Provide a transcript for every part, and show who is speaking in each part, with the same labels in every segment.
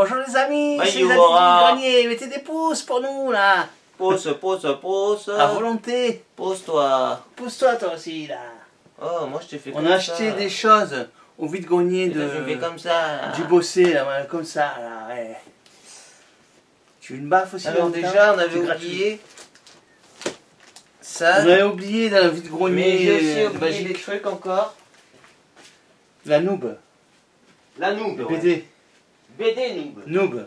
Speaker 1: Bonjour les amis, c'est les amis du
Speaker 2: Bonjour.
Speaker 1: grenier. Mettez des pouces pour nous là.
Speaker 2: Pousse, pousse, pousse.
Speaker 1: À volonté.
Speaker 2: Pousse-toi.
Speaker 1: Pousse-toi toi aussi là.
Speaker 2: Oh, moi je t'ai fait
Speaker 1: On
Speaker 2: comme
Speaker 1: a
Speaker 2: ça.
Speaker 1: acheté des choses au vide-grenier
Speaker 2: Et toi, tu me fais comme ça.
Speaker 1: du Bossé là, voilà, comme ça là. Ouais. Tu veux une baffe aussi?
Speaker 2: Alors
Speaker 1: en même temps
Speaker 2: déjà, on avait
Speaker 1: C'est gratuit.
Speaker 2: oublié
Speaker 1: On
Speaker 2: ça.
Speaker 1: avait oublié dans le vide-grenier.
Speaker 2: Mais j'ai aussi
Speaker 1: de
Speaker 2: oublié
Speaker 1: Magique.
Speaker 2: des trucs encore.
Speaker 1: La noob.
Speaker 2: La noob. Ouais.
Speaker 1: BD.
Speaker 2: BD noob.
Speaker 1: Noob.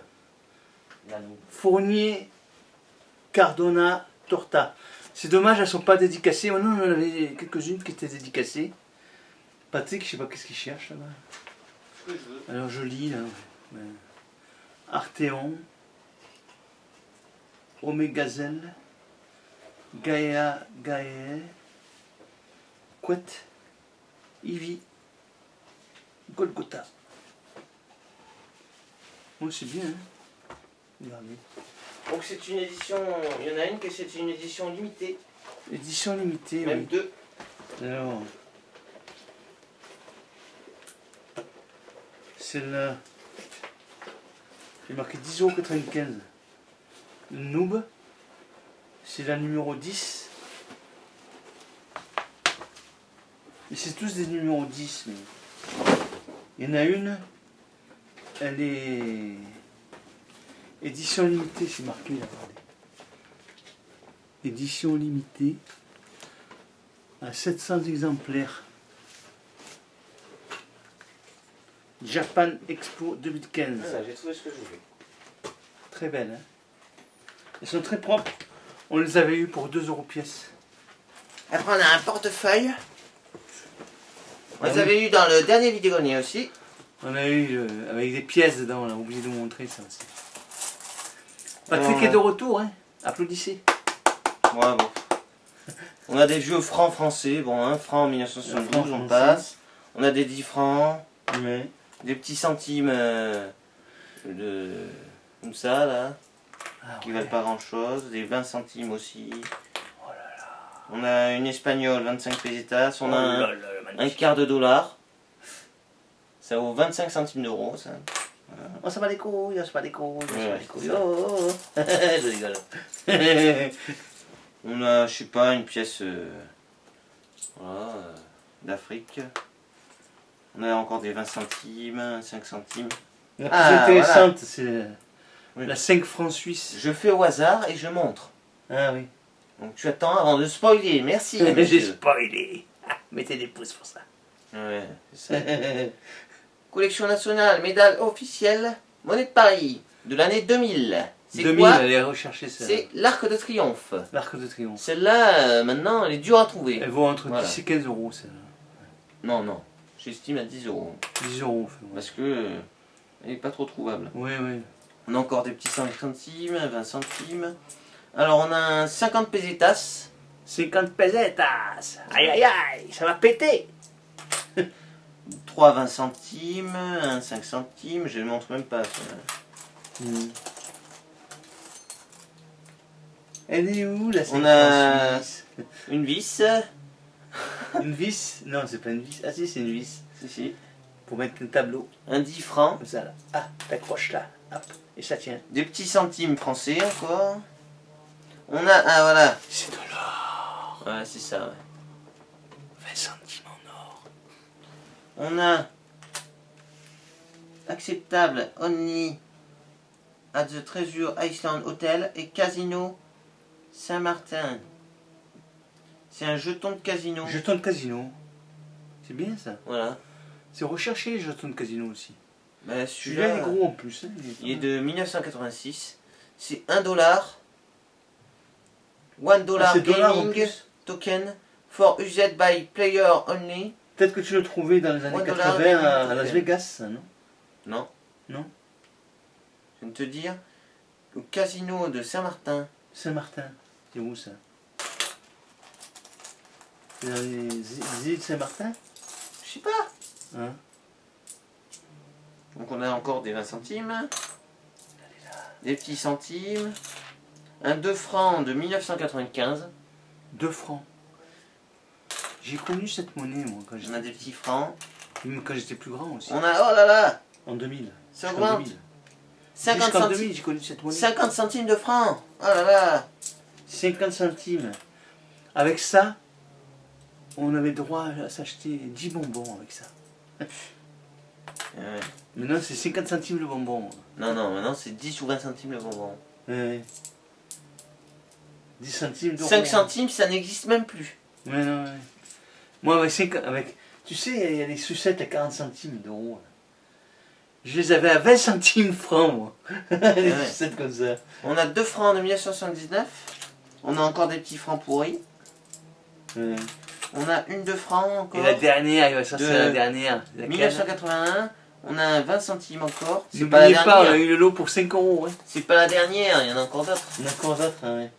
Speaker 2: La noob.
Speaker 1: Fournier, Cardona, Torta. C'est dommage, elles sont pas dédicacées. Nous, on en avait quelques-unes qui étaient dédicacées. Patrick, je sais pas qu'est-ce qu'il cherche là-bas.
Speaker 2: Ce que je veux.
Speaker 1: Alors je lis là. Ouais. Arteon, Omégazel, Gaïa, Gaël, Couette, Ivy, Golgotha. Moi c'est bien, hein. Regardez.
Speaker 2: Donc c'est une édition, il y en a une que c'est une édition limitée.
Speaker 1: Édition limitée,
Speaker 2: Même
Speaker 1: oui.
Speaker 2: deux.
Speaker 1: Alors, celle-là, j'ai marqué 10,95 €. Le Noob, c'est la numéro 10. Et c'est tous des numéros 10. Mais il y en a une, elle est édition limitée, c'est marqué là. Regardez. Édition limitée à 700 exemplaires. Japan Expo 2015.
Speaker 2: Voilà, j'ai trouvé ce que je voulais.
Speaker 1: Très belle, hein. Elles sont très propres. On les avait eues pour 2 € pièce.
Speaker 2: Après on a un portefeuille. On les
Speaker 1: Ah oui.
Speaker 2: avait eu dans le dernier vidéo aussi.
Speaker 1: On a eu avec des pièces dedans, on a oublié de vous montrer ça aussi. Patrick
Speaker 2: Alors,
Speaker 1: est de retour, hein. Applaudissez.
Speaker 2: Ouais, bon. On a des vieux francs français, bon, 1 franc en 1972,
Speaker 1: Un franc
Speaker 2: on
Speaker 1: français.
Speaker 2: passe. On a des 10 francs,
Speaker 1: Ouais.
Speaker 2: des petits centimes comme ça, là,
Speaker 1: Ah,
Speaker 2: qui
Speaker 1: ouais.
Speaker 2: valent pas grand chose. Des 20 centimes aussi.
Speaker 1: Oh là là.
Speaker 2: On a une espagnole, 25 pesetas. On a
Speaker 1: Oh là
Speaker 2: un
Speaker 1: là,
Speaker 2: quart
Speaker 1: magnifique.
Speaker 2: de dollar. Ça vaut 25 centimes d'euros, ça.
Speaker 1: Oh, ça va les couilles, ça va les couilles, ça va
Speaker 2: Ouais,
Speaker 1: les couilles.
Speaker 2: c'est ça.
Speaker 1: Oh, oh, oh. Je rigole.
Speaker 2: On a, je sais pas, une pièce voilà, d'Afrique. On a encore des 20 centimes, 5 centimes.
Speaker 1: La plus
Speaker 2: Ah,
Speaker 1: intéressante, c'est
Speaker 2: Oui.
Speaker 1: la 5 francs suisse.
Speaker 2: Je fais au hasard et je montre.
Speaker 1: Ah oui.
Speaker 2: Donc tu attends avant de spoiler, merci.
Speaker 1: J'ai
Speaker 2: monsieur.
Speaker 1: spoilé. Ah, mettez des pouces pour ça.
Speaker 2: Ouais, c'est ça. Collection nationale, médaille officielle, monnaie de Paris, de l'année 2000. C'est
Speaker 1: 2000,
Speaker 2: quoi?
Speaker 1: allez rechercher ça.
Speaker 2: C'est l'Arc de Triomphe.
Speaker 1: L'Arc de Triomphe.
Speaker 2: Celle-là, maintenant, elle est dure à trouver.
Speaker 1: Elle vaut entre
Speaker 2: Voilà.
Speaker 1: 10 et 15 € celle-là.
Speaker 2: Non, non, j'estime à 10 euros.
Speaker 1: 10 €. Fait, ouais.
Speaker 2: Parce que elle n'est pas trop trouvable.
Speaker 1: Oui, oui.
Speaker 2: On a encore des petits 5 centimes, 20 centimes. Alors on a un 50 pesetas.
Speaker 1: 50 pesetas. Aïe aïe aïe, ça va péter.
Speaker 2: 3 20 centimes, un 5 centimes, je ne montre même pas. Ça.
Speaker 1: Elle est où la 5
Speaker 2: On a-
Speaker 1: francs suisse?
Speaker 2: Une vis.
Speaker 1: Une vis? Non, c'est pas une vis. Ah si, c'est une vis.
Speaker 2: Si, si.
Speaker 1: Pour mettre le tableau.
Speaker 2: Un 10 francs.
Speaker 1: Comme ça là. Ah, t'accroches là. Hop. Et ça tient.
Speaker 2: Des petits centimes français encore. On a. Ah voilà.
Speaker 1: C'est de l'or.
Speaker 2: Ouais, c'est ça, ouais.
Speaker 1: 20 centimes en or.
Speaker 2: On a. Acceptable only at the Treasure Island Hotel et Casino Saint-Martin. C'est un jeton de casino.
Speaker 1: Jeton de casino. C'est bien ça.
Speaker 2: Voilà.
Speaker 1: C'est recherché les jetons de casino aussi.
Speaker 2: Bah,
Speaker 1: Celui-là il est gros en plus. Hein.
Speaker 2: il est de 1986. C'est 1 dollar. 1 dollar
Speaker 1: c'est dollar en
Speaker 2: gaming
Speaker 1: plus.
Speaker 2: token for used by player only.
Speaker 1: Peut-être que tu le trouvais dans les années
Speaker 2: Ouais,
Speaker 1: 80
Speaker 2: dollar,
Speaker 1: à Las Vegas, ça, non?
Speaker 2: Non.
Speaker 1: Non.
Speaker 2: Je viens de te dire. Au casino de Saint-Martin.
Speaker 1: Saint-Martin. C'est où ça? C'est dans les îles de Saint-Martin?
Speaker 2: Je sais pas.
Speaker 1: Hein?
Speaker 2: Donc on a encore des 20 centimes. Des petits centimes. Un 2 francs de 1995.
Speaker 1: 2 francs. J'ai connu cette monnaie, moi, quand
Speaker 2: On a des
Speaker 1: j'étais
Speaker 2: petits francs.
Speaker 1: même quand j'étais plus grand aussi.
Speaker 2: On a, oh là là,
Speaker 1: En 2000.
Speaker 2: ça
Speaker 1: Jusqu'en
Speaker 2: augmente.
Speaker 1: 2000.
Speaker 2: 50
Speaker 1: Jusqu'en
Speaker 2: centimes.
Speaker 1: 2000, j'ai connu cette monnaie.
Speaker 2: 50 centimes de francs. Oh là là.
Speaker 1: 50 centimes. Avec ça, on avait droit à s'acheter 10 bonbons avec ça.
Speaker 2: Ouais.
Speaker 1: Maintenant, c'est 50 centimes le bonbon.
Speaker 2: Non, non, maintenant c'est 10 ou 20 centimes le bonbon.
Speaker 1: Ouais. 10 centimes d'euros.
Speaker 2: 5 centimes, ça n'existe même plus.
Speaker 1: Ouais, non, ouais. Moi, avec, tu sais, il y a des sucettes à 40 centimes d'euros. Là. Je les avais à 20 centimes francs, moi. Les
Speaker 2: Ouais.
Speaker 1: sucettes comme ça.
Speaker 2: On a 2 francs de 1979. On a encore des petits francs pourris.
Speaker 1: Ouais.
Speaker 2: On a une 2 francs encore.
Speaker 1: Et la dernière, ça
Speaker 2: De
Speaker 1: c'est la dernière. Laquelle
Speaker 2: 1981. On a un 20 centimes encore. C'est pas
Speaker 1: N'oubliez
Speaker 2: la
Speaker 1: pas, on a
Speaker 2: dernière.
Speaker 1: eu le lot pour 5 euros. Hein.
Speaker 2: C'est pas la dernière, il y en a encore d'autres.
Speaker 1: Il y en a encore d'autres, hein, ouais.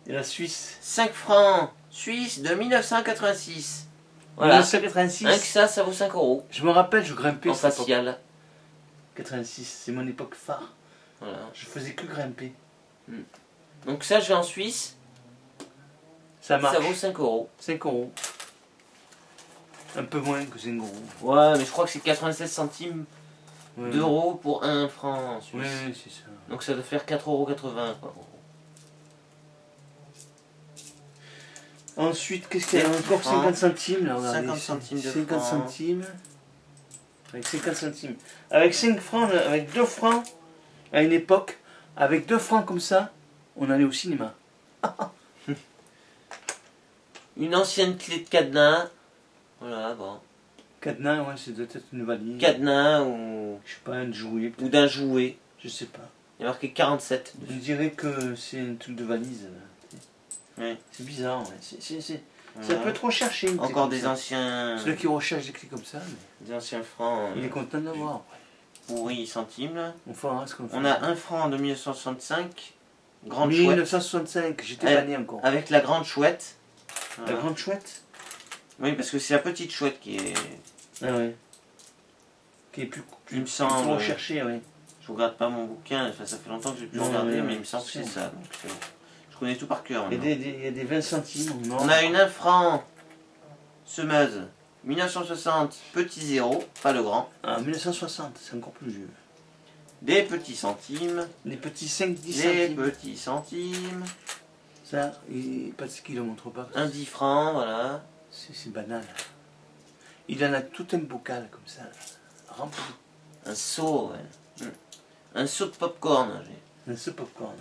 Speaker 1: Et la Suisse.
Speaker 2: 5 francs suisses de 1986. Voilà.
Speaker 1: 1986.
Speaker 2: Rien que ça vaut 5 euros.
Speaker 1: Je me rappelle, je grimpais
Speaker 2: En
Speaker 1: cette époque.
Speaker 2: facial.
Speaker 1: 86, c'est mon époque phare.
Speaker 2: Voilà.
Speaker 1: Je faisais que grimper.
Speaker 2: Donc ça, je vais en Suisse.
Speaker 1: Ça marche.
Speaker 2: Ça vaut 5 euros.
Speaker 1: 5 euros. Un peu moins que 5 euros.
Speaker 2: Ouais, mais je crois que c'est 96 centimes
Speaker 1: Ouais.
Speaker 2: d'euros pour 1 franc en Suisse.
Speaker 1: Ouais, c'est ça.
Speaker 2: Donc ça doit faire 4,80 €.
Speaker 1: Ensuite, qu'est-ce qu'il y a
Speaker 2: Des
Speaker 1: encore?
Speaker 2: francs.
Speaker 1: 50 centimes, là, regardez.
Speaker 2: 50 centimes de
Speaker 1: 50
Speaker 2: francs.
Speaker 1: centimes. Avec 50 centimes. Avec 5 francs, avec 2 francs, à une époque, avec 2 francs comme ça, on allait au cinéma.
Speaker 2: Une ancienne clé de cadenas. Voilà, bon.
Speaker 1: Cadenas, ouais, c'est peut-être une valise.
Speaker 2: Cadenas ou
Speaker 1: Je sais pas, un jouet, peut-être.
Speaker 2: d'un jouet.
Speaker 1: Je sais pas.
Speaker 2: Il y a marqué 47
Speaker 1: Je
Speaker 2: dessus.
Speaker 1: dirais que c'est un truc de valise.
Speaker 2: Ouais.
Speaker 1: C'est bizarre, ouais. C'est
Speaker 2: Voilà.
Speaker 1: un peu trop cherché. une clé
Speaker 2: Encore
Speaker 1: comme
Speaker 2: des
Speaker 1: ça.
Speaker 2: anciens.
Speaker 1: Ceux qui recherchent des clés comme ça, mais
Speaker 2: Des anciens francs
Speaker 1: il est content d'avoir.
Speaker 2: pourris centimes. Là.
Speaker 1: On fera ce qu'on fait.
Speaker 2: On a 1 franc de 1965. Grande chouette.
Speaker 1: 1965, j'étais pas né encore.
Speaker 2: Avec la grande chouette.
Speaker 1: La
Speaker 2: Voilà.
Speaker 1: grande chouette.
Speaker 2: Oui, parce que c'est la petite chouette qui est.
Speaker 1: Ah ouais. Qui est plus
Speaker 2: Il me semble.
Speaker 1: plus recherché, oui.
Speaker 2: Je regarde pas mon bouquin, enfin, ça fait longtemps que j'ai pu
Speaker 1: Non,
Speaker 2: regarder,
Speaker 1: ouais,
Speaker 2: mais il me semble que c'est ça. Donc, je connais tout par cœur.
Speaker 1: Il y a
Speaker 2: maintenant.
Speaker 1: il y a des 20 centimes. Non.
Speaker 2: On a une 1 franc semeuse 1960, petit zéro, pas le grand.
Speaker 1: Ah, 1960, c'est encore plus vieux.
Speaker 2: Des petits centimes,
Speaker 1: Les petits 5-10
Speaker 2: des
Speaker 1: centimes.
Speaker 2: petits centimes,
Speaker 1: Ça, parce qu'il ne le montre pas.
Speaker 2: un 10 francs, voilà.
Speaker 1: C'est banal. Il en a tout un bocal comme ça, rempli.
Speaker 2: Un seau, ouais. Un seau de popcorn. J'ai.
Speaker 1: Un ce popcorn.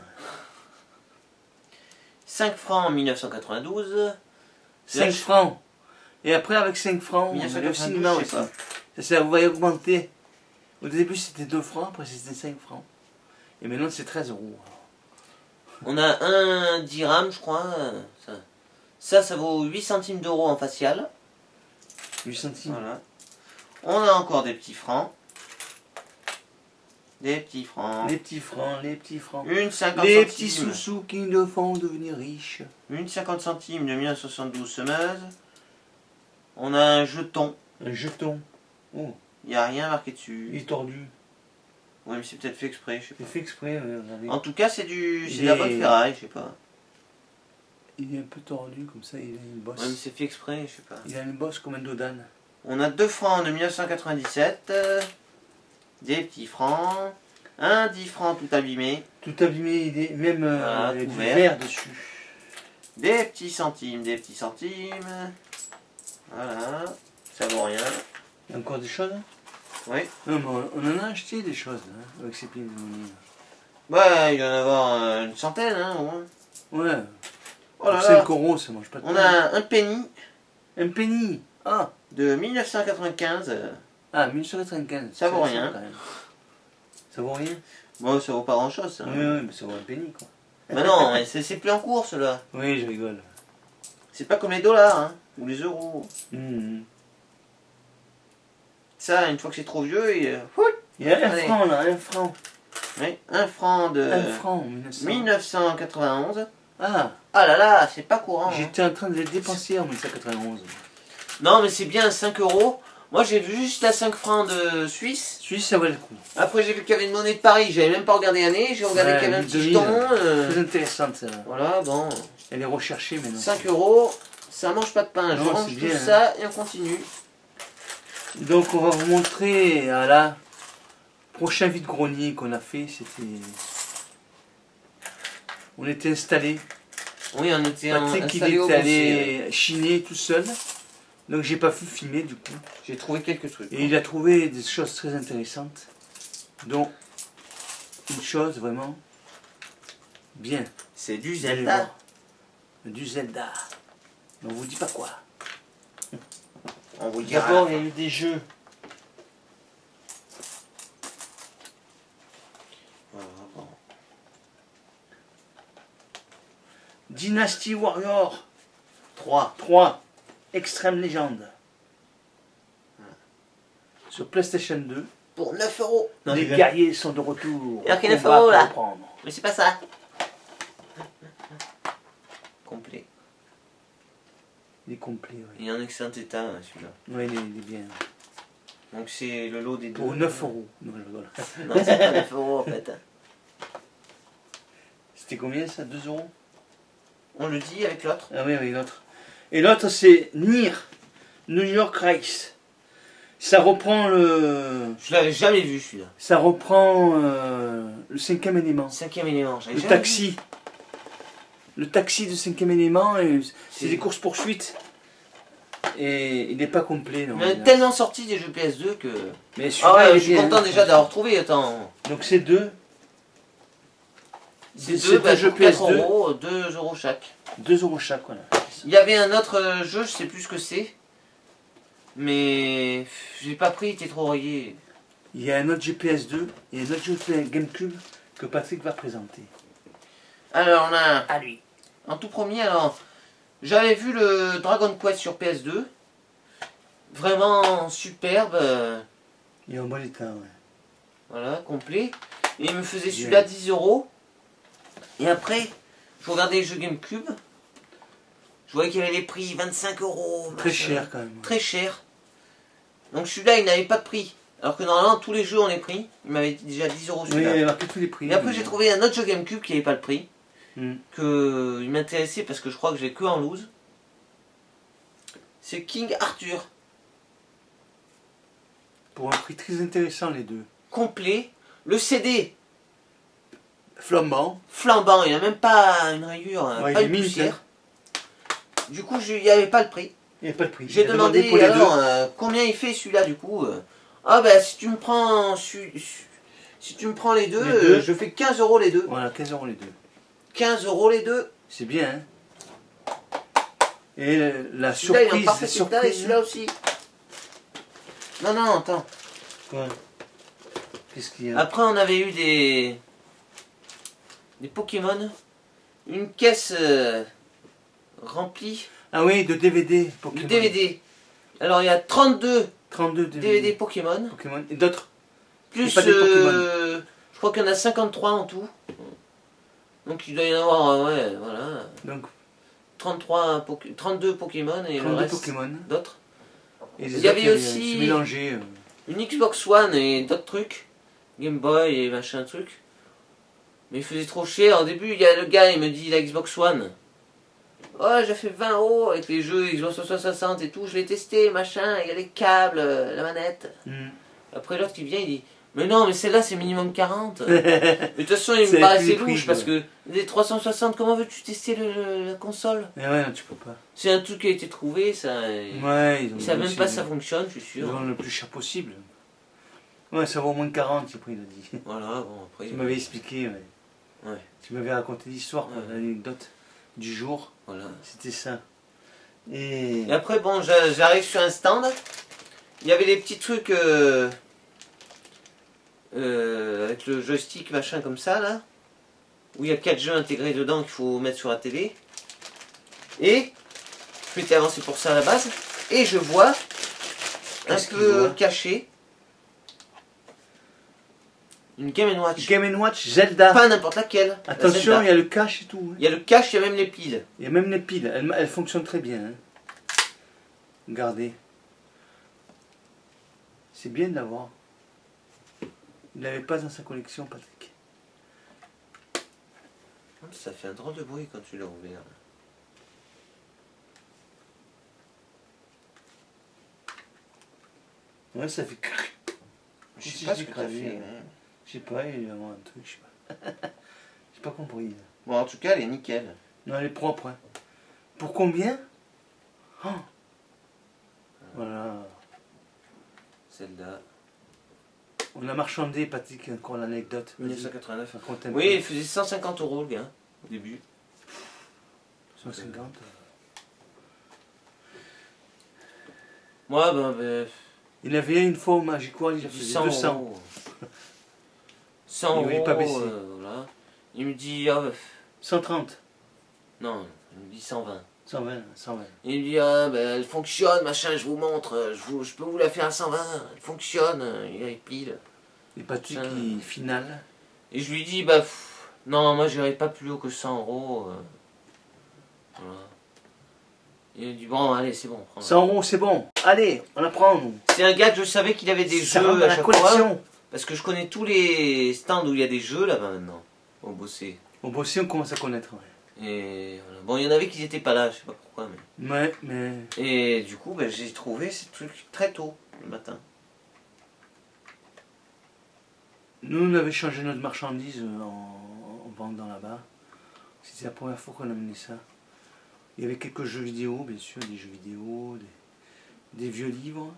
Speaker 2: 5 francs en 1992.
Speaker 1: 5 francs. Et après, avec 5 francs, on allait au
Speaker 2: 1992,
Speaker 1: cinéma
Speaker 2: je
Speaker 1: aussi.
Speaker 2: sais pas.
Speaker 1: Ça va augmenter. Au début, c'était 2 francs, après, c'était 5 francs. Et maintenant, c'est 13 euros.
Speaker 2: On a un dirham, je crois. Ça vaut 8 centimes d'euros en facial.
Speaker 1: 8 centimes.
Speaker 2: Voilà. On a encore des petits francs. Des petits francs.
Speaker 1: Les petits francs, les petits francs.
Speaker 2: Une 50
Speaker 1: Les
Speaker 2: centimes.
Speaker 1: petits sous-sous qui nous font devenir riches.
Speaker 2: Une 50 centimes de 1972 semeuse. On a un jeton.
Speaker 1: Un jeton. Oh,
Speaker 2: Il n'y a rien marqué dessus.
Speaker 1: il est tordu.
Speaker 2: Oui, mais c'est peut-être fait exprès, je sais
Speaker 1: C'est
Speaker 2: pas.
Speaker 1: fait exprès, regardez.
Speaker 2: En tout cas, c'est
Speaker 1: Il
Speaker 2: de la
Speaker 1: est-
Speaker 2: bonne ferraille, je sais pas.
Speaker 1: Il est un peu tordu comme ça, il a une bosse.
Speaker 2: Oui, mais c'est fait exprès, je sais pas.
Speaker 1: Il a une bosse comme un dodane.
Speaker 2: On a 2 francs de 1997. Des petits francs. Un 10 francs tout abîmé.
Speaker 1: Tout abîmé, il est même
Speaker 2: Voilà,
Speaker 1: il y a
Speaker 2: tout
Speaker 1: du
Speaker 2: vert.
Speaker 1: verre dessus.
Speaker 2: Des petits centimes, des petits centimes. Voilà. Ça vaut rien.
Speaker 1: Il y a encore des choses hein?
Speaker 2: Oui.
Speaker 1: Non, mais on en a acheté des choses hein, avec ces pieds de monnaie.
Speaker 2: Bah, il doit y en avoir une centaine, hein, au moins.
Speaker 1: Ouais.
Speaker 2: Oh là
Speaker 1: Pour
Speaker 2: là.
Speaker 1: 5 euros, ça mange pas de
Speaker 2: On
Speaker 1: pain.
Speaker 2: a un penny
Speaker 1: Un penny. Ah,
Speaker 2: de 1995.
Speaker 1: 1995.
Speaker 2: Ça vaut
Speaker 1: C'est
Speaker 2: rien.
Speaker 1: quand même. Ça vaut rien.
Speaker 2: Bon, ça vaut pas grand chose, ça.
Speaker 1: Oui, oui, mais ça vaut un penny quoi.
Speaker 2: Mais non, mais c'est plus en cours, cela.
Speaker 1: Oui, je rigole.
Speaker 2: C'est pas comme les dollars, hein, ou les euros.
Speaker 1: Mhm.
Speaker 2: Ça, une fois que c'est trop vieux,
Speaker 1: Il y a un
Speaker 2: Allez.
Speaker 1: franc là, un franc.
Speaker 2: oui, 1 franc de
Speaker 1: Un franc, 1900.
Speaker 2: 1991.
Speaker 1: Ah,
Speaker 2: Ah là là, c'est pas courant. Hein.
Speaker 1: j'étais en train de le dépenser en 1991.
Speaker 2: Non, mais c'est bien 5 euros. Moi, j'ai vu juste la 5 francs de Suisse.
Speaker 1: Suisse, ça valait le coup.
Speaker 2: Après, j'ai vu qu'il y avait une monnaie de Paris. J'avais même pas regardé l'année. J'ai regardé
Speaker 1: Ouais,
Speaker 2: qu'il y avait un petit
Speaker 1: 2000.
Speaker 2: jeton.
Speaker 1: Très intéressante ça.
Speaker 2: Voilà, bon.
Speaker 1: Elle est recherchée maintenant.
Speaker 2: 5 euros, ça mange pas de pain. Je
Speaker 1: Non,
Speaker 2: range
Speaker 1: c'est
Speaker 2: tout
Speaker 1: bien,
Speaker 2: ça et on continue.
Speaker 1: Donc on va vous montrer, voilà, Prochain vide-grenier qu'on a fait, c'était... On était installés.
Speaker 2: Oui, on était
Speaker 1: Patrick, il
Speaker 2: installé au
Speaker 1: était
Speaker 2: bossier.
Speaker 1: allé chiner tout seul. Donc j'ai pas pu filmer du coup.
Speaker 2: J'ai trouvé quelques trucs.
Speaker 1: Et il a trouvé des choses très intéressantes. Dont une chose vraiment bien.
Speaker 2: C'est du
Speaker 1: Vous allez
Speaker 2: Zelda.
Speaker 1: voir. Du Zelda. On vous dit pas quoi.
Speaker 2: On vous le dira.
Speaker 1: D'abord, il y a eu des jeux.
Speaker 2: Voilà, bon.
Speaker 1: Dynasty Warrior
Speaker 2: 3.
Speaker 1: 3. Extrême légende. Sur PlayStation 2.
Speaker 2: Pour 9 euros. Non,
Speaker 1: Les
Speaker 2: je rigole.
Speaker 1: guerriers sont de retour.
Speaker 2: Alors qu'il y en a
Speaker 1: Combat
Speaker 2: pas, là.
Speaker 1: pour reprendre.
Speaker 2: Mais c'est pas ça. Complet.
Speaker 1: Il est complet, oui.
Speaker 2: Il est en excellent état, hein, celui-là.
Speaker 1: Oui, il est bien.
Speaker 2: Donc c'est le lot des deux.
Speaker 1: Pour 9 euros. Non, je rigole.
Speaker 2: Non, c'est pas 9 euros en fait.
Speaker 1: C'était combien ça? 2 euros?
Speaker 2: On le dit avec l'autre.
Speaker 1: Ah oui, oui, l'autre. Et l'autre, c'est Nier, New York Race. Ça reprend le...
Speaker 2: Je l'avais jamais vu celui-là.
Speaker 1: Ça reprend le cinquième élément.
Speaker 2: Cinquième élément. j'avais
Speaker 1: Le
Speaker 2: jamais
Speaker 1: taxi. Le taxi de cinquième élément, et c'est
Speaker 2: C'est-
Speaker 1: des courses-poursuites. Et il n'est pas complet. Non,
Speaker 2: vu. Mais
Speaker 1: il a-
Speaker 2: tellement sorti des jeux PS2 que.
Speaker 1: Mais
Speaker 2: Ah ouais,
Speaker 1: il est
Speaker 2: je suis
Speaker 1: bien,
Speaker 2: content
Speaker 1: hein.
Speaker 2: déjà d'avoir trouvé. Attends.
Speaker 1: Donc c'est deux.
Speaker 2: C'est
Speaker 1: C'est
Speaker 2: deux, bah,
Speaker 1: jeux
Speaker 2: pour 4
Speaker 1: PS2.
Speaker 2: euros, 2 euros chaque.
Speaker 1: 2 euros chaque, voilà.
Speaker 2: Il y avait un autre jeu, je sais plus ce que c'est. Mais je l'ai pas pris, il était trop rayé.
Speaker 1: Il y a un autre jeu PS2 et un autre jeu GameCube que Patrick va présenter.
Speaker 2: Alors on a.
Speaker 1: À lui.
Speaker 2: En tout premier, alors. J'avais vu le Dragon Quest sur PS2. Vraiment superbe.
Speaker 1: Il est en bon état, ouais.
Speaker 2: Voilà, complet. Et il me faisait
Speaker 1: Bien.
Speaker 2: celui-là 10 euros. Et après, je regardais les jeux GameCube. Je voyais qu'il y avait les prix 25 euros.
Speaker 1: Très
Speaker 2: machin.
Speaker 1: cher quand même.
Speaker 2: Très cher. Donc celui-là, il n'avait pas de prix. Alors que normalement, tous les jeux ont les prix. Il m'avait dit déjà 10 euros
Speaker 1: Oui,
Speaker 2: celui-là.
Speaker 1: il a marqué tous les prix.
Speaker 2: Et après, j'ai trouvé un autre jeu GameCube qui n'avait pas le prix.
Speaker 1: Hmm.
Speaker 2: Que il m'intéressait parce que je crois que j'ai que en loose. C'est King Arthur.
Speaker 1: Pour un prix très intéressant, les deux.
Speaker 2: Complet. Le CD,
Speaker 1: Flambant.
Speaker 2: flambant. Il n'y a même pas une rayure,
Speaker 1: Ouais,
Speaker 2: pas
Speaker 1: il est
Speaker 2: une
Speaker 1: mince,
Speaker 2: poussière. Du coup, il n'y avait pas le prix.
Speaker 1: Il n'y a pas de prix.
Speaker 2: J'ai
Speaker 1: Il a
Speaker 2: demandé
Speaker 1: pour les
Speaker 2: alors
Speaker 1: deux.
Speaker 2: combien il fait celui-là du coup. Ah ben si tu me prends si tu me prends les deux,
Speaker 1: Les deux.
Speaker 2: je fais 15 euros les deux.
Speaker 1: Voilà, 15 euros les deux.
Speaker 2: 15 euros les deux.
Speaker 1: C'est bien, hein. Et la
Speaker 2: Celui-là il est en
Speaker 1: surprise,
Speaker 2: parfait
Speaker 1: la
Speaker 2: état et
Speaker 1: surprise.
Speaker 2: celui-là aussi. Non non attends.
Speaker 1: Quoi? Qu'est-ce qu'il y a?
Speaker 2: Après on avait eu des Pokémon. Une caisse remplie
Speaker 1: Ah oui, de DVD
Speaker 2: de
Speaker 1: Pokémon.
Speaker 2: DVD. Alors il y a 32
Speaker 1: 32 DVD.
Speaker 2: DVD Pokémon.
Speaker 1: Pokémon. Et d'autres?
Speaker 2: Plus,
Speaker 1: pas des Pokémon.
Speaker 2: je crois qu'il y en a 53 en tout. Donc il doit y en avoir, ouais, voilà.
Speaker 1: Donc,
Speaker 2: 32 Pokémon et le
Speaker 1: 32
Speaker 2: reste
Speaker 1: Pokémon.
Speaker 2: d'autres.
Speaker 1: Et les
Speaker 2: Il y
Speaker 1: autres,
Speaker 2: avait aussi-
Speaker 1: se mélanger.
Speaker 2: Une Xbox One et d'autres trucs. Game Boy et machin truc. Mais il faisait trop cher. Au début, il y a le gars, il me dit la Xbox One. Oh, j'ai fait 20 euros avec les jeux Xbox 360 et tout. Je l'ai testé, machin. Il y a les câbles, la manette.
Speaker 1: Hmm.
Speaker 2: Après, l'autre qui vient, il dit mais non, mais celle-là, c'est minimum 40. Mais de toute façon, il
Speaker 1: C'est
Speaker 2: me paraissait
Speaker 1: plus les prix,
Speaker 2: louche parce
Speaker 1: ouais.
Speaker 2: que les 360, comment veux-tu tester la console?
Speaker 1: Mais ouais, non, tu peux pas.
Speaker 2: C'est un truc qui a été trouvé, ça.
Speaker 1: Ouais,
Speaker 2: Ils savent même pas si ça fonctionne, je suis
Speaker 1: Ils
Speaker 2: sûr.
Speaker 1: vendent le plus cher possible. Ouais, ça vaut au moins 40, le prix, il a dit.
Speaker 2: Voilà, bon, après.
Speaker 1: Tu m'avais expliqué, ouais.
Speaker 2: Ouais.
Speaker 1: Tu m'avais raconté l'histoire, quoi,
Speaker 2: Ouais.
Speaker 1: l'anecdote du jour.
Speaker 2: Voilà.
Speaker 1: C'était ça. Et...
Speaker 2: Et après, bon, j'arrive sur un stand. Il y avait les petits trucs avec le joystick, machin comme ça, là. Où il y a 4 jeux intégrés dedans qu'il faut mettre sur la télé. Et je m'étais avancé pour ça à la base. Et je vois, un
Speaker 1: Qu'est-ce qu'il
Speaker 2: peu
Speaker 1: voit
Speaker 2: caché, une Game Watch.
Speaker 1: Game & Watch Zelda.
Speaker 2: Pas n'importe laquelle. la
Speaker 1: Attention,
Speaker 2: Zelda.
Speaker 1: il y a le cache et tout. hein.
Speaker 2: Il y a le cache, il y a même les piles.
Speaker 1: Il y a même les piles. Elles fonctionnent très bien. hein. Regardez. C'est bien de l'avoir. Il l'avait pas dans sa collection, Patrick.
Speaker 2: Ça fait un drôle de bruit quand tu l'as ouvert.
Speaker 1: Ouais, ça fait...
Speaker 2: Je sais
Speaker 1: Si
Speaker 2: pas
Speaker 1: je
Speaker 2: ce
Speaker 1: l'ai
Speaker 2: que t'as
Speaker 1: gravé,
Speaker 2: fait.
Speaker 1: ouais. Je sais pas, il y a vraiment un truc, je sais pas. J'ai pas compris. Là.
Speaker 2: Bon, en tout cas, elle est nickel.
Speaker 1: Non, elle est propre. Hein. Pour combien? Oh. Voilà.
Speaker 2: Celle-là.
Speaker 1: On a marchandé, Patrick, encore l'anecdote.
Speaker 2: 1989.
Speaker 1: Raconte un
Speaker 2: Oui,
Speaker 1: peu.
Speaker 2: il faisait 150 € le gars, au début.
Speaker 1: 150.
Speaker 2: Moi, ben,
Speaker 1: Il avait une fois au Magic World, il a fait
Speaker 2: 100
Speaker 1: 200.
Speaker 2: €. 100
Speaker 1: Il voulait pas
Speaker 2: €,
Speaker 1: baisser.
Speaker 2: voilà. Il me dit, ah,
Speaker 1: 130.
Speaker 2: non, il me dit 120.
Speaker 1: 120, 120.
Speaker 2: Il me dit, ah, ben, elle fonctionne, machin, je vous montre, je peux vous la faire à 120, elle fonctionne, il a les piles.
Speaker 1: Et Patrick,
Speaker 2: Putain.
Speaker 1: il finale.
Speaker 2: Et je lui dis, bah, non, moi, j'irai pas plus haut que 100 €. Voilà. Il me dit, bon, allez, c'est bon. Prends.
Speaker 1: 100 euros, c'est bon. Allez, on la prend, nous.
Speaker 2: C'est un gars que je savais qu'il avait des
Speaker 1: Ça
Speaker 2: jeux
Speaker 1: rentre dans
Speaker 2: à
Speaker 1: la
Speaker 2: chaque
Speaker 1: collection.
Speaker 2: fois. Parce que je connais tous les stands où il y a des jeux là-bas maintenant, au Bossé.
Speaker 1: Au Bossé, on commence à connaître. Ouais.
Speaker 2: Et voilà. Bon, il y en avait qui n'étaient pas là, je sais pas pourquoi.
Speaker 1: Mais.
Speaker 2: Et du coup, ben, j'ai trouvé ces trucs très tôt le matin.
Speaker 1: Nous, on avait changé notre marchandise en vendant là-bas. C'était la première fois qu'on amenait ça. Il y avait quelques jeux vidéo, bien sûr, des jeux vidéo, des vieux livres,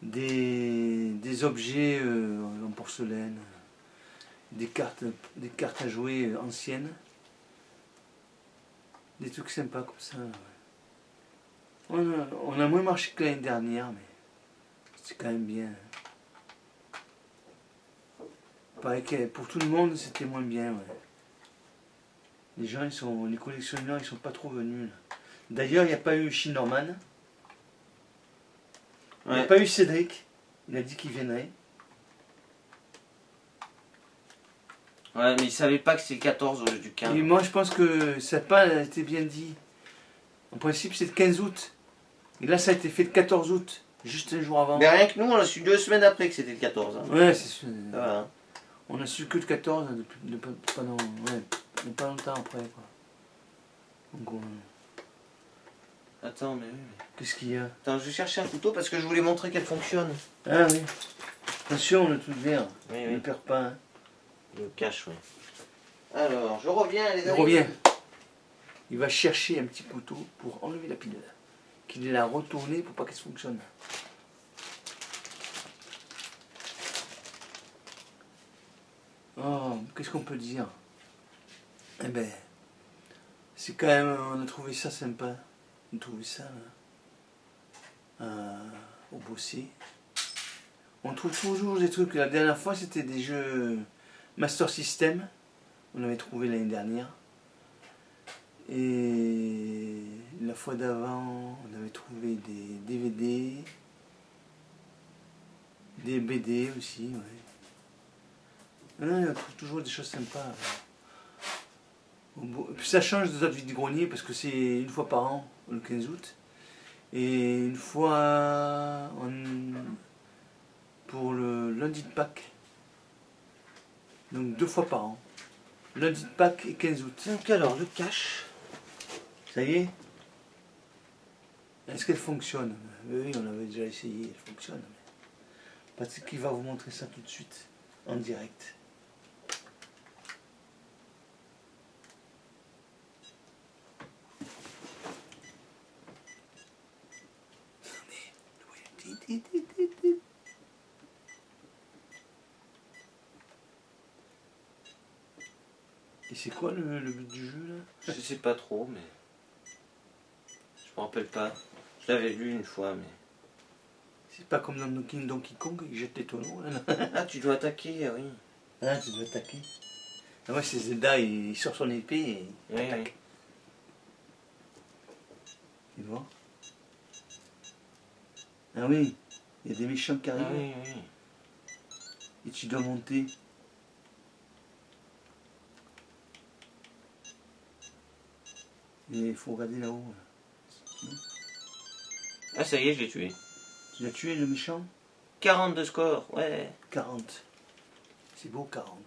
Speaker 1: des objets en porcelaine, des cartes à jouer anciennes, des trucs sympas comme ça. Ouais. On a moins marché que l'année dernière, mais c'est quand même bien. Pareil que pour tout le monde, c'était moins bien. Ouais. Les collectionneurs, ils sont pas trop venus. Là. D'ailleurs, il n'y a pas eu Shinorman. Il n'y a pas eu Cédric. Il a dit qu'il viendrait.
Speaker 2: Ouais, mais il savait pas que c'était le 14 au lieu du 15.
Speaker 1: Et moi, je pense que ça n'a pas été bien dit. En principe, c'est le 15 août. Et là, ça a été fait le 14 août. Juste un jour avant.
Speaker 2: Mais rien que nous, on a su 2 semaines après que c'était le 14. Hein.
Speaker 1: Ouais, c'est sûr.
Speaker 2: Ça va, hein.
Speaker 1: On a su que le 14 pendant, ouais, pas longtemps après. Quoi. Donc,
Speaker 2: Attends, mais oui. Mais...
Speaker 1: qu'est-ce qu'il y a?
Speaker 2: Attends, je vais chercher un couteau parce que je voulais montrer qu'elle fonctionne.
Speaker 1: Ah oui. Attention, le truc vert.
Speaker 2: Oui,
Speaker 1: Ne perds pas. Hein.
Speaker 2: Le cache, oui. Alors, je reviens, les
Speaker 1: Il
Speaker 2: amis.
Speaker 1: revient. Il va chercher un petit couteau pour enlever la pile. Qu'il l'a retourné pour pas qu'elle fonctionne. Oh, qu'est-ce qu'on peut dire? Eh ben, c'est quand même, on a trouvé ça sympa. On a trouvé ça là, au Bossé. On trouve toujours des trucs. La dernière fois, c'était des jeux Master System. On avait trouvé l'année dernière. Et la fois d'avant, on avait trouvé des DVD, des BD aussi. Ouais. Ouais, on trouve toujours des choses sympas. Puis ça change de notre vide-grenier parce que c'est une fois par an, le 15 août. Et une fois pour le lundi de Pâques. Donc 2 fois par an. Lundi de Pâques et 15 août.
Speaker 2: Donc alors, le cache.
Speaker 1: Ça y est? Est-ce qu'elle fonctionne? Oui, on avait déjà essayé, elle fonctionne. Patrick qui va vous montrer ça tout de suite, en direct. Et c'est quoi le but du jeu là?
Speaker 2: Je sais pas trop, mais... Je me rappelle pas. Je l'avais lu une fois, mais...
Speaker 1: C'est pas comme dans Donkey Kong, il jette des tonneaux là.
Speaker 2: Ah, tu dois attaquer, oui.
Speaker 1: Ah, tu dois attaquer. Ah ouais, c'est Zelda, il sort son épée et il
Speaker 2: Oui,
Speaker 1: attaque.
Speaker 2: oui.
Speaker 1: Tu vois? Ah oui, il y a des méchants qui arrivent.
Speaker 2: Ah, oui, oui.
Speaker 1: Et tu dois monter. Et il faut regarder là-haut. Là.
Speaker 2: Ah, ça y est, je l'ai tué.
Speaker 1: Tu as tué le méchant?
Speaker 2: 42 scores, ouais.
Speaker 1: 40. C'est beau, 40.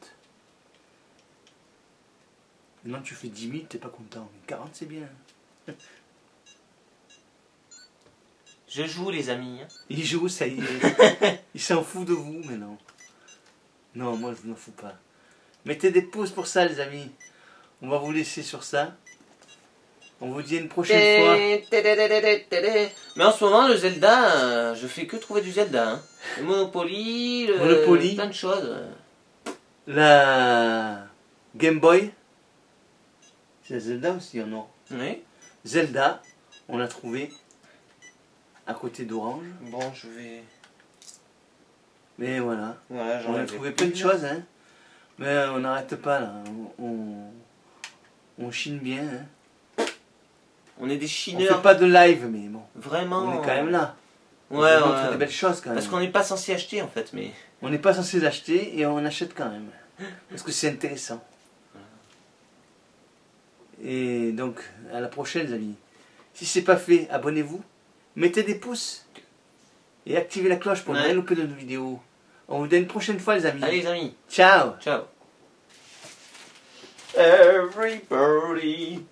Speaker 1: Maintenant tu fais 10 000, t'es pas content. Mais 40 c'est bien.
Speaker 2: Je joue, les amis.
Speaker 1: Il joue, ça y est. Il s'en fout de vous, mais non. Non, moi je m'en fous pas. Mettez des pouces pour ça, les amis. On va vous laisser sur ça. On vous dit à une prochaine fois.
Speaker 2: Mais en ce moment, le Zelda, je fais que trouver du Zelda. Hein. Le Monopoly,
Speaker 1: Monopoly.
Speaker 2: plein de choses.
Speaker 1: La Game Boy. C'est Zelda aussi, non?
Speaker 2: Oui.
Speaker 1: Zelda, on l'a trouvé à côté d'Orange.
Speaker 2: Bon, je vais...
Speaker 1: Mais voilà.
Speaker 2: Voilà,
Speaker 1: On a trouvé plein de choses, hein. Mais on n'arrête pas là. On chine bien, hein.
Speaker 2: On est des
Speaker 1: On
Speaker 2: chineurs.
Speaker 1: fait pas de live, mais bon.
Speaker 2: Vraiment.
Speaker 1: On est quand même là.
Speaker 2: Ouais,
Speaker 1: on montre
Speaker 2: ouais.
Speaker 1: des belles choses quand même.
Speaker 2: Parce qu'on n'est pas censé acheter en fait, mais...
Speaker 1: On n'est pas censé l'acheter et on achète quand même. Parce que c'est intéressant. Et donc, à la prochaine, les amis. Si c'est pas fait, abonnez-vous. Mettez des pouces. Et activez la cloche pour ne rien louper de nos vidéos. On vous dit à une prochaine fois, les amis.
Speaker 2: Allez, les amis.
Speaker 1: Ciao.
Speaker 2: Ciao. Everybody,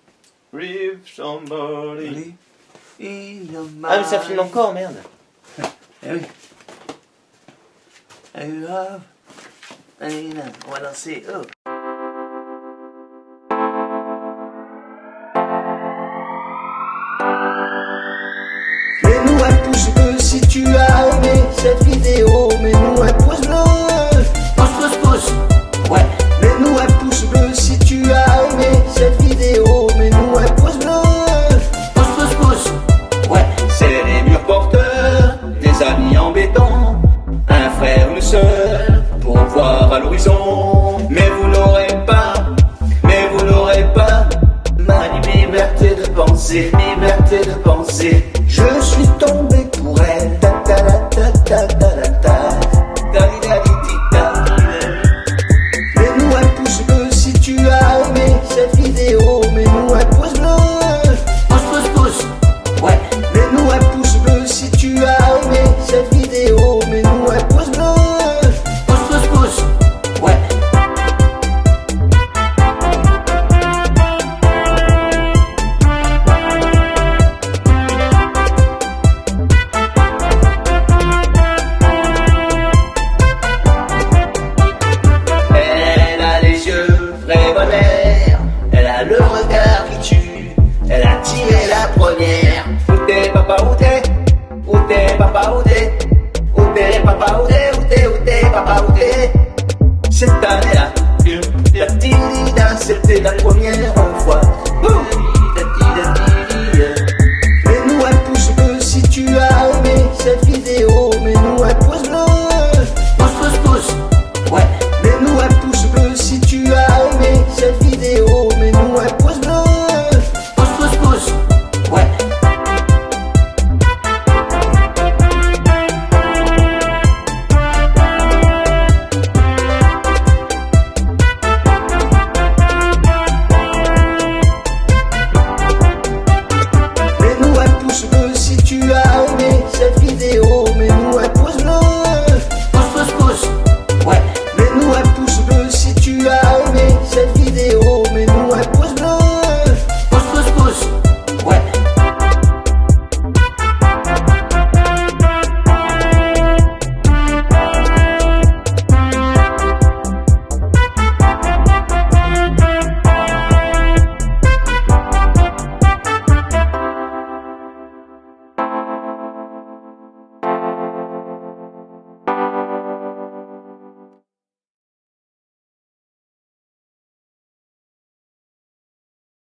Speaker 2: with somebody. Ah, mais ça filme encore, merde.
Speaker 1: Eh oui. I love. On va danser. Oh.
Speaker 3: Mets-nous un pouce bleu si tu as aimé cette vidéo. Mets-nous un pouce bleu.
Speaker 2: Pouce. Ouais.
Speaker 3: Mets-nous un pouce bleu si tu as aimé cette vidéo. Mets-nous un pouce bleu.
Speaker 2: Pouce. Ouais.
Speaker 3: C'est les murs porteurs, des amis en béton, un frère, une sœur, pour voir à l'horizon. Mais vous n'aurez pas ma liberté de penser, Je suis tombé pour elle, ta ta la ta ta ta la ta, ta li la li ti ta. Mets-nous un pouce bleu si tu as aimé cette vidéo. Mets-nous un pouce bleu.
Speaker 2: Pouce. Ouais.
Speaker 3: Mets-nous un pouce bleu si tu as aimé cette vidéo. Mets-nous un pouce bleu.
Speaker 2: Pouce. Ouais.
Speaker 3: Elle a les yeux révolés, elle a le regard qui tue, elle a tiré la première. Où t'es papa, où t'es? Où t'es papa, où t'es? Où t'es papa, où t'es? Où t'es papa, où t'es? Cette année-là, la Tilida, c'était la première.